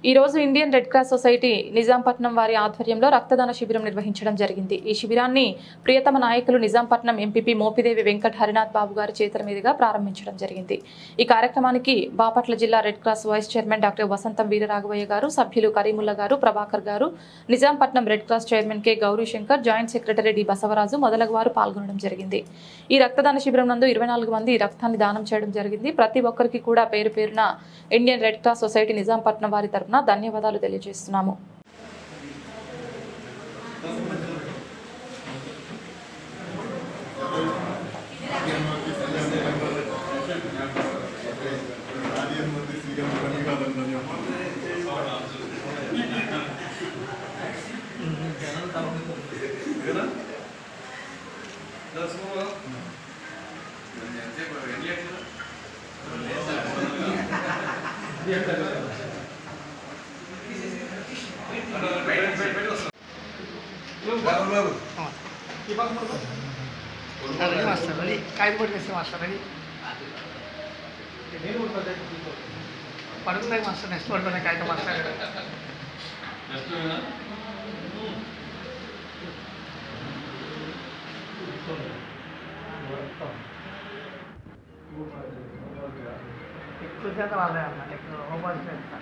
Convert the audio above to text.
ఈ రోజు Indian red cross society Nizampatnam వారి ఆధ్వర్యంలో రక్తదాన శిబిరం నిర్వహించడం జరిగింది. ఈ శిబిరాన్ని ప్రియతమ నాయకులు నిజాంపట్నం ఎంపీపీ మోపిదేవి వెంకట్ హరినాథ్ బాబు గారి చేతుల మీదుగా ప్రారంభించడం జరిగింది. ఈ కార్యక్రమానికి బాపట్ల జిల్లా red cross vice chairman doctor Vasantham Veeraraghavaiah గారు, సభ్యులు కరీముల్లా గారు, ప్రభాకర్ గారు, Nizampatnam red cross chairman K Gowrishankar, joint secretary D Basavaraju మొదలగు వారు పాల్గొనడం జరిగింది. ఈ రక్తదాన శిబిరం నందు 24 మంది రక్తాన్ని దానం చేయడం జరిగింది. ప్రతి ఒక్కరికి కూడా పేరు పేరున Indian red cross society Nizampatnam వారి తరపున ధన్యవాదాలు తెలియజేస్తున్నాము. పడుతుంది మాస్టర్ నెక్స్ట్ పడుతుంది కాగితం మాస్టర్ ఎక్కువ శాతం అదే అన్న ఎక్కువ హోంవర్క్ చేస్తా